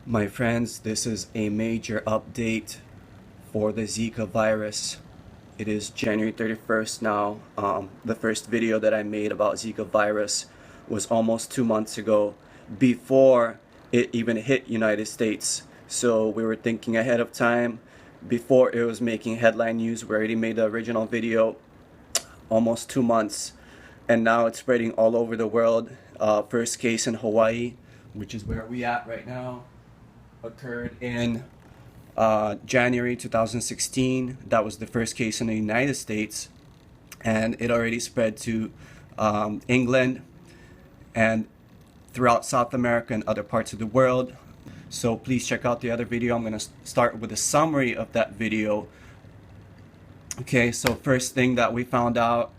My friends, this is a major update for the Zika virus. It is January 31st now. The first video that I made about Zika virus was almost 2 months ago, before it even hit United States. So we were thinking ahead of time. Before it was making headline news, we already made the original video almost 2 months. And now it's spreading all over the world. First case in Hawaii, which is where we at right now, occurred in January 2016. That was the first case in the United States, and it already spread to England and throughout South America and other parts of the world. So please check out the other video. I'm going to start with a summary of that video. Okay, so first thing that we found out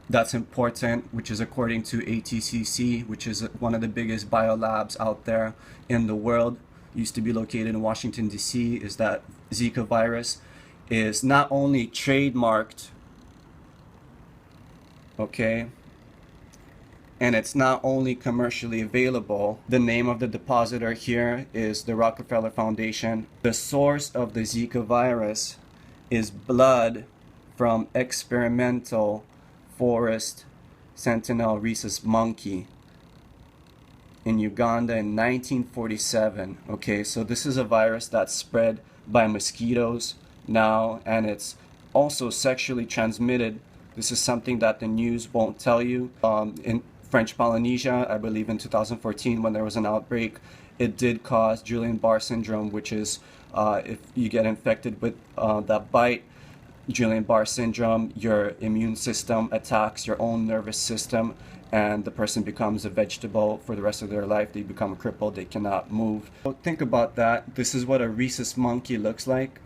that's important, which is according to ECDC, which is one of the biggest biolabs out there in the world, used to be located in Washington, D.C., is that Zika virus is not only trademarked, okay, and it's not only commercially available. The name of the depositor here is the Rockefeller Foundation. The source of the Zika virus is blood from experimental forest sentinel rhesus monkey in Uganda in 1947. Okay, so this is a virus that's spread by mosquitoes now, and it's also sexually transmitted. This is something that the news won't tell you. In French Polynesia, I believe in 2014, when there was an outbreak, it did cause Guillain-Barre syndrome, which is if you get infected with that bite, Guillain-Barre syndrome, your immune system attacks your own nervous system, and the person becomes a vegetable for the rest of their life. They become crippled, they cannot move. So think about that. This is what a rhesus monkey looks like.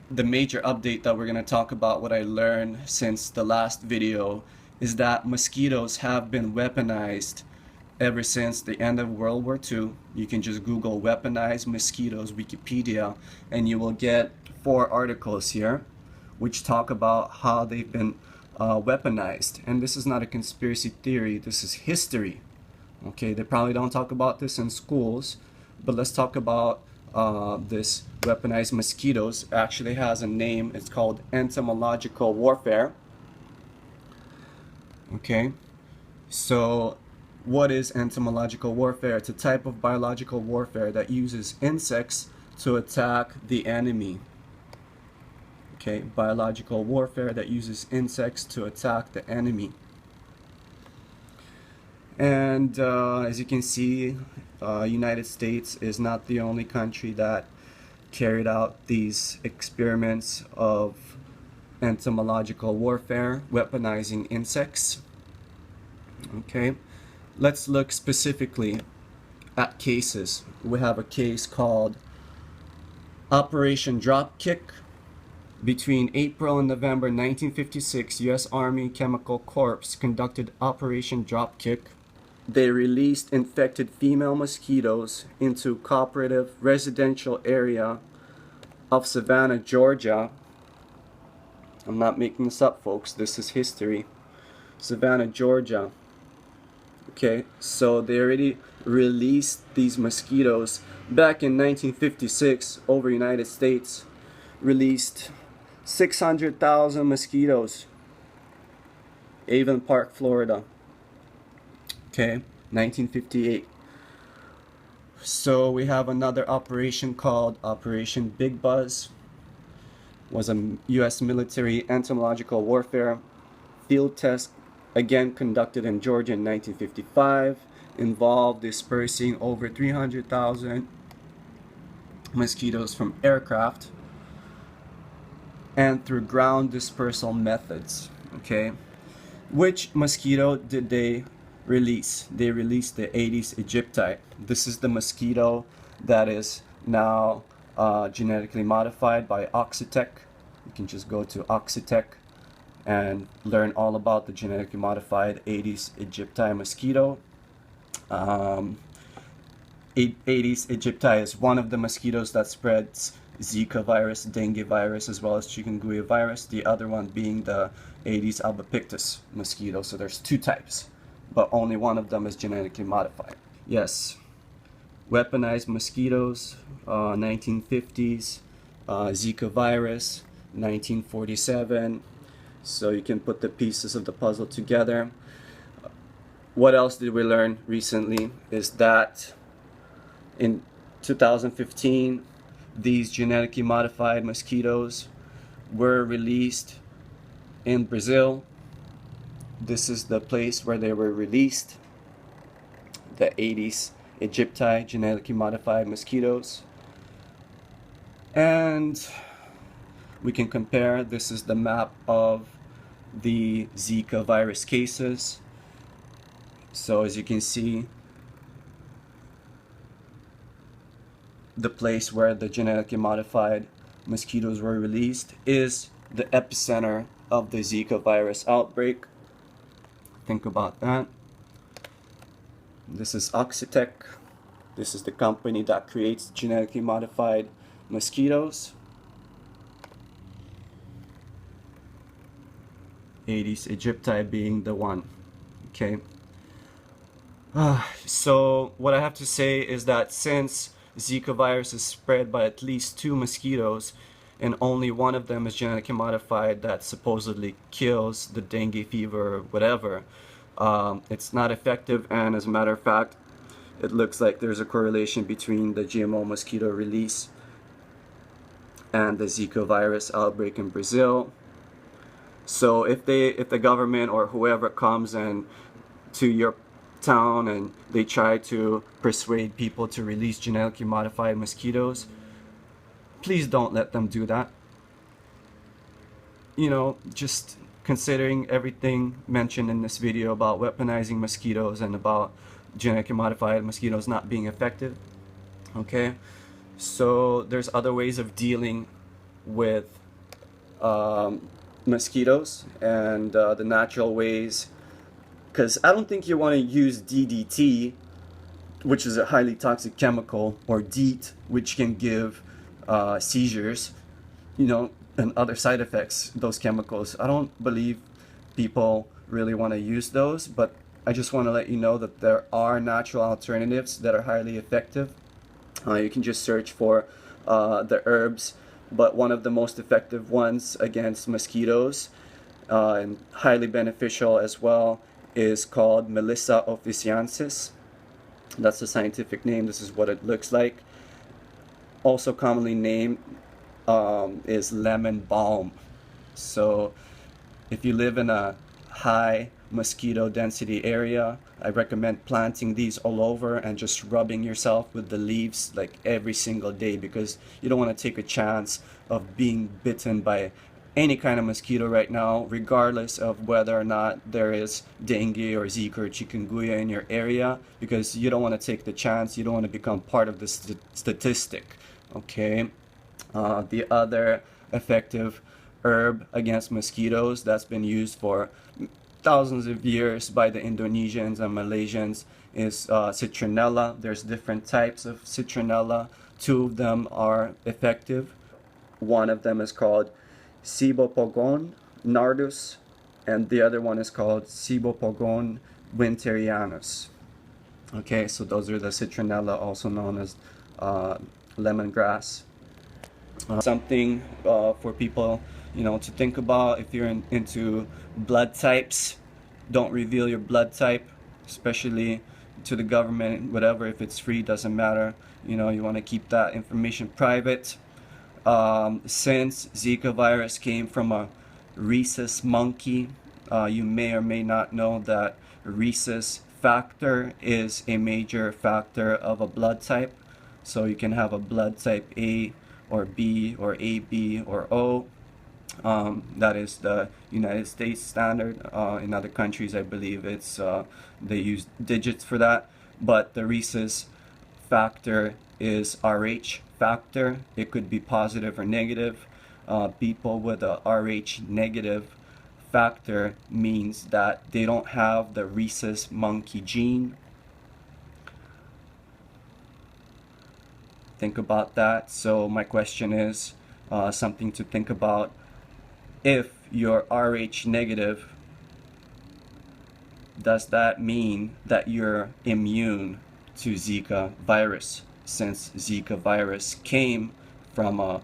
The major update that we're going to talk about, what I learned since the last video, is that mosquitoes have been weaponized ever since the end of World War II. You can just Google weaponized mosquitoes Wikipedia, and you will get 4 articles here which talk about how they've been weaponized. And this is not a conspiracy theory, this is history. Okay, they probably don't talk about this in schools, but let's talk about this weaponized mosquitoes. It actually has a name. It's called Entomological Warfare. Okay, so what is entomological warfare? It's a type of biological warfare that uses insects to attack the enemy. Okay, biological warfare that uses insects to attack the enemy. And as you can see, United States is not the only country that carried out these experiments of entomological warfare, weaponizing insects. Okay, let's look specifically at cases. We have a case called Operation Dropkick. Between April and November 1956, U.S. Army Chemical Corps conducted Operation Dropkick. They released infected female mosquitoes into cooperative residential area of Savannah, Georgia. I'm not making this up, folks. This is history. Savannah, Georgia. Okay, so they already released these mosquitoes back in 1956 over United States. Released 600,000 mosquitoes. Avon Park, Florida. Okay, 1958. So we have another operation called Operation Big Buzz. Was a U.S. military entomological warfare field test, again conducted in Georgia in 1955, involved dispersing over 300,000 mosquitoes from aircraft and through ground dispersal methods. Okay, which mosquito did they release? They released the Aedes aegypti. This is the mosquito that is now genetically modified by Oxitec. You can just go to Oxitec and learn all about the genetically modified Aedes aegypti mosquito. Aedes aegypti is one of the mosquitoes that spreads Zika virus, dengue virus, as well as chikungunya virus. The other one being the Aedes albopictus mosquito. So there's 2 types, but only one of them is genetically modified. Yes, Weaponized mosquitoes, 1950s. Zika virus, 1947. So you can put the pieces of the puzzle together. What else did we learn recently is that in 2015, these genetically modified mosquitoes were released in Brazil. This is the place where they were released, the Aedes aegypti, genetically modified mosquitoes. And we can compare. This is the map of the Zika virus cases. So as you can see, the place where the genetically modified mosquitoes were released is the epicenter of the Zika virus outbreak. Think about that. This is Oxitec. This is the company that creates genetically modified mosquitoes. Aedes aegypti being the one. Okay. So what I have to say is that since Zika virus is spread by at least 2 mosquitoes, and only one of them is genetically modified that supposedly kills the dengue fever or whatever, it's not effective. And as a matter of fact, it looks like there's a correlation between the GMO mosquito release and the Zika virus outbreak in Brazil. So if the government or whoever comes and to your town and they try to persuade people to release genetically modified mosquitoes, please don't let them do that. You know, just considering everything mentioned in this video about weaponizing mosquitoes and about genetically modified mosquitoes not being effective. Okay, so there's other ways of dealing with mosquitoes, and the natural ways, because I don't think you want to use DDT, which is a highly toxic chemical, or DEET, which can give seizures, you know, and other side effects, those chemicals. I don't believe people really want to use those, but I just want to let you know that there are natural alternatives that are highly effective. You can just search for the herbs, but one of the most effective ones against mosquitoes and highly beneficial as well is called Melissa officinalis. That's the scientific name. This is what it looks like. Also commonly named is lemon balm. So if you live in a high mosquito density area, I recommend planting these all over and just rubbing yourself with the leaves like every single day, because you don't want to take a chance of being bitten by any kind of mosquito right now, regardless of whether or not there is dengue or Zika or chikungunya in your area, because you don't want to take the chance. You don't want to become part of the statistic. Okay. The other effective herb against mosquitoes that's been used for thousands of years by the Indonesians and Malaysians is citronella. There's different types of citronella. 2 of them are effective. One of them is called Cibopogon nardus, and the other one is called Cibopogon winterianus. Okay, so those are the citronella, also known as lemongrass. Something for people, you know, to think about if you're into blood types. Don't reveal your blood type, especially to the government, whatever. If it's free, doesn't matter. You know, you want to keep that information private. Since Zika virus came from a rhesus monkey, you may or may not know that rhesus factor is a major factor of a blood type. So you can have a blood type A or B or AB or O. That is the United States standard. In other countries, I believe it's they use digits for that. But the rhesus factor is RH factor. It could be positive or negative. People with a RH negative factor means that they don't have the rhesus monkey gene. Think about that. So my question is something to think about. If you're RH negative, does that mean that you're immune to Zika virus, since Zika virus came from a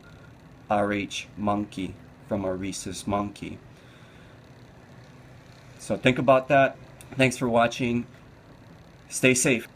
Rh monkey, from a rhesus monkey. So think about that. Thanks for watching. Stay safe.